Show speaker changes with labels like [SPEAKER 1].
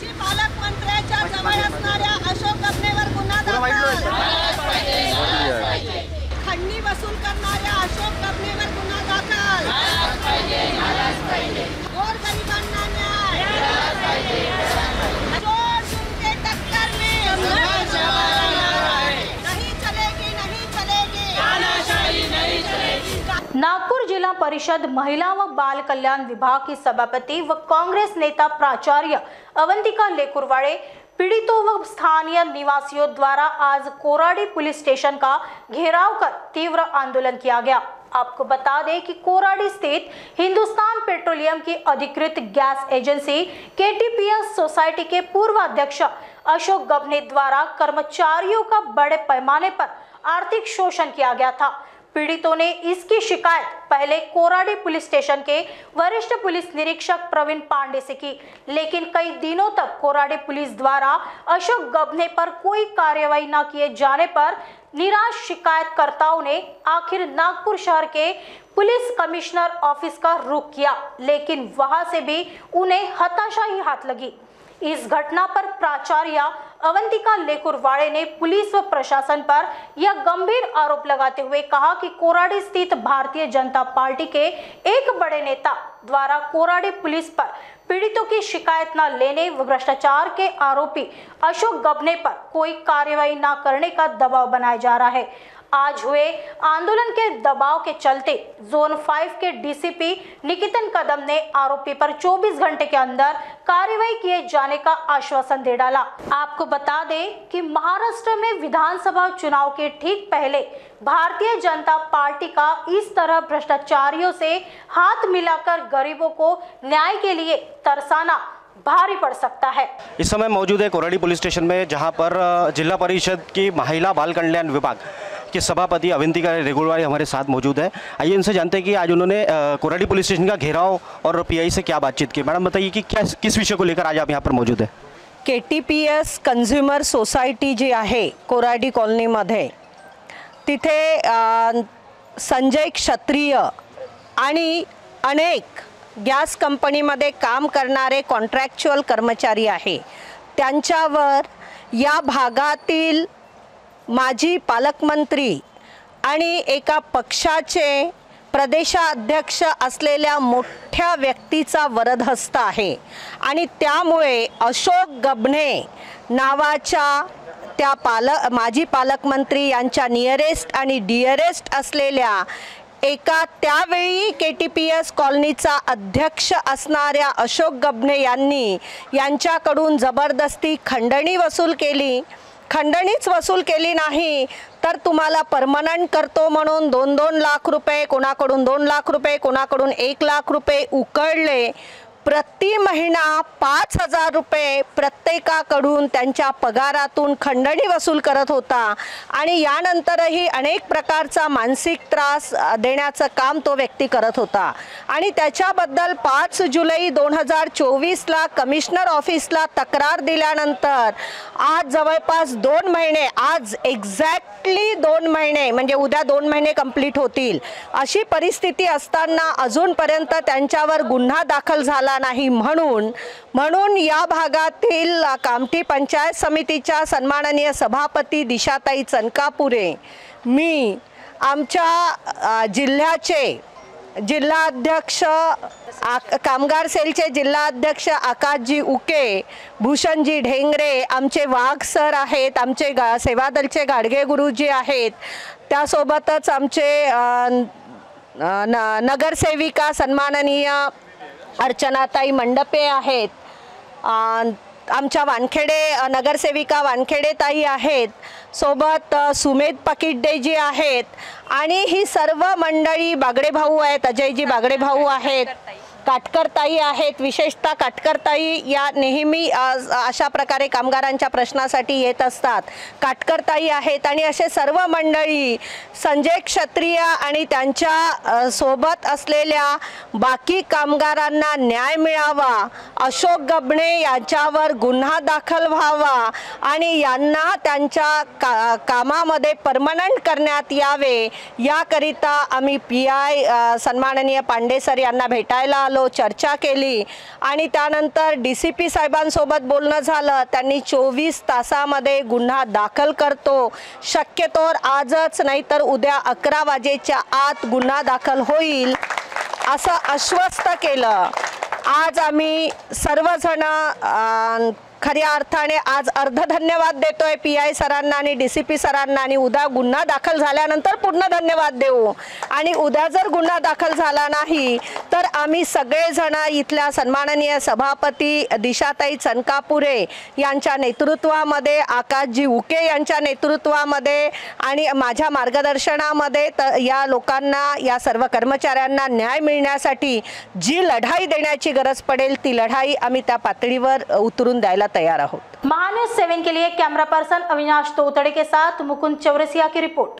[SPEAKER 1] माजी पालकमंत्र्यांच्या जवळ असणाऱ्या अशोक गबनेवर गुन्हा दाखल, खंडणी वसूल करणाऱ्या अशोक गबनेवर गुन्हा दाखल, गोरगरिबांना न्याय, चोर झुमके टक्कर में नहीं चलेगी, नहीं चलेगी, तानाशाही नहीं चलेगी।
[SPEAKER 2] नागपुर जिला परिषद महिला व बाल कल्याण विभाग की सभापति व कांग्रेस नेता प्राचार्य अवंतिका लेकुरवाड़े पीड़ितों व स्थानीय निवासियों द्वारा आज कोराडी पुलिस स्टेशन का घेराव कर तीव्र आंदोलन किया गया। आपको बता दें कि कोराडी स्थित हिंदुस्तान पेट्रोलियम की अधिकृत गैस एजेंसी केटीपीएस सोसाइटी के पूर्व अध्यक्ष अशोक गबने द्वारा कर्मचारियों का बड़े पैमाने पर आर्थिक शोषण किया गया था। पीड़ितों ने इसकी शिकायत पहले कोराडी पुलिस स्टेशन के वरिष्ठ पुलिस निरीक्षक प्रवीण पांडे से की, लेकिन कई दिनों तक कोराडी पुलिस द्वारा अशोक गबने पर कोई कार्रवाई न किए जाने पर निराश शिकायतकर्ताओं ने आखिर नागपुर शहर के पुलिस कमिश्नर ऑफिस का रुख किया, लेकिन वहां से भी उन्हें हताशा ही हाथ लगी। इस घटना पर प्राचार्य अवंतिका लेकुरवाड़े ने पुलिस व प्रशासन पर यह गंभीर आरोप लगाते हुए कहा कि कोराडी स्थित भारतीय जनता पार्टी के एक बड़े नेता द्वारा कोराडी पुलिस पर पीड़ितों की शिकायत न लेने व भ्रष्टाचार के आरोपी अशोक गबने पर कोई कार्रवाई न करने का दबाव बनाया जा रहा है। आज हुए आंदोलन के दबाव के चलते जोन 5 के डीसीपी निकितन कदम ने आरोपी पर 24 घंटे के अंदर कार्रवाई किए जाने का आश्वासन दे डाला। आपको बता दें कि महाराष्ट्र में विधानसभा चुनाव के ठीक पहले भारतीय जनता पार्टी का इस तरह भ्रष्टाचारियों से हाथ मिलाकर गरीबों को न्याय के लिए तरसाना भारी पड़ सकता है।
[SPEAKER 3] इस समय मौजूद है कोराडी पुलिस स्टेशन में, जहां पर जिला परिषद की महिला बाल कल्याण विभाग के सभापति अवंतिका लेकुरवाड़े हमारे साथ मौजूद है। आइए उनसे जानते हैं कि आज उन्होंने कोराडी पुलिस स्टेशन का घेराव और पीआई से क्या बातचीत की। मैडम बताइए कि किस विषय को लेकर आज आप यहाँ पर मौजूद है?
[SPEAKER 4] केटीपीएस कंझ्युमर सोसायटी जी आहे कोराडी कॉलनीमध्ये, तिथे संजय क्षत्रिय आणि अनेक गॅस कंपनीमध्ये काम करणारे कॉन्ट्रॅक्च्युअल कर्मचारी आहे। त्यांच्यावर या भागातील माजी पालकमंत्री आणि एका पक्षाचे प्रदेशाध्यक्ष असलेल्या मोठ्या व्यक्तीचा वरदहस्त आहे आणि त्यामुळे अशोक गबने नावाच्या त्या माजी पालकमंत्री यांच्या नियरेस्ट आणि डिअरेस्ट असलेल्या एका त्यावेळी केटीपीएस कॉलनीचा अध्यक्ष असणाऱ्या अशोक गबने यांनी यांच्याकडून जबरदस्ती खंडणी वसूल केली। खंडणीच वसूल केली नाही तर तुम्हाला परमनंट करतो म्हणून 2-2 लाख रुपये, कोणाकडून 2 लाख रुपये, कोणाकडून 1 लाख रुपये उकळले। प्रति महिना 5,000 रुपये प्रत्येकाकडून त्यांच्या पगारातून खंडणी वसूल करत होता आणि यानंतरही अनेक प्रकारचा मानसिक त्रास देण्याचं काम तो व्यक्ती करत होता आणि त्याच्याबद्दल 5 जुलै 2024 ला कमिशनर ऑफिसला तक्रार दिल्यानंतर आज जवळपास 2 महिने, आज एक्झॅक्टली 2 महिने म्हणजे उद्या 2 महिने कंप्लीट होतील अशी परिस्थिती असताना अजूनपर्यंत त्यांच्यावर गुन्हा दाखल झाला नाही। म्हणून या भागातील कामठी पंचायत समितीच्या सन्माननीय सभापती दिशाताई चनकापुरे, मी आमच्या जिल्ह्याचे जिल्हाध्यक्ष कामगार सेलचे जिल्हाध्यक्ष आकाशजी उके, भूषणजी ढेंगरे, आमचे वाघ सर आहेत, आमचे सेवादलचे गाडगे गुरुजी आहेत, त्यासोबतच आमचे नगरसेविका सन्माननीय अर्चनाताई मंडपे आहेत, आमच्या वानखेडे नगरसेविका वानखेडे ताई आहेत, सोबत सुमेध पकिड्डे जी आहेत आणि ही सर्व मंडळी बागडे भाऊ आहेत, अजयजी बागडे भाऊ आहेत, काटकरताई आहेत। विशेषतः काटकरताई या नेहमी अशा प्रकारे कामगारांच्या प्रश्नासाठी येत असतात। काटकरताई आहेत आणि असे सर्व मंडळी संजय क्षत्रिय आणि त्यांच्या सोबत असलेल्या बाकी कामगारांना न्याय मिळावा, अशोक गबने यांच्यावर गुन्हा दाखल व्हावा आणि यांना त्यांच्या कामामध्ये परमनंट करण्यात यावे याकरिता आम्ही पीआय सन्माननीय पांडे सर यांना भेटायला आलो, चर्चा केली आणि त्यानंतर DCP साहेबांसोबत बोलणं झालं. त्यांनी 24 तासामध्ये गुन्हा दाखल करतो, शक्यतोवर आजच नाही तर उद्या 11 वाजेच्या आत गुन्हा दाखल होईल असं आश्वस्त केलं. आज आम्ही सर्वजण खऱ्या अर्थाने आज अर्ध धन्यवाद देतोय PI सरांना आणि DCP सरांना आणि उद्या गुन्हा दाखल झाल्यानंतर पूर्ण धन्यवाद देऊ. आणि उद्या जर गुन्हा दाखल झाला नाही तर आम्ही सगळेजण इथल्या सन्माननीय सभापती दिशाताई चनकापुरे यांच्या नेतृत्वामध्ये, आकाशजी उके यांच्या नेतृत्वामध्ये आणि माझ्या मार्गदर्शनामध्ये या लोकांना, या सर्व कर्मचाऱ्यांना न्याय मिळण्यासाठी जी लढाई देण्याची गरज पडेल ती लढाई आम्ही त्या पातळीवर उतरून द्यायला तैयार आहोत.
[SPEAKER 2] महान्यूज़ 7 के लिए कैमरा पर्सन अविनाश तोतड़े के साथ मुकुंद चौरसिया की रिपोर्ट।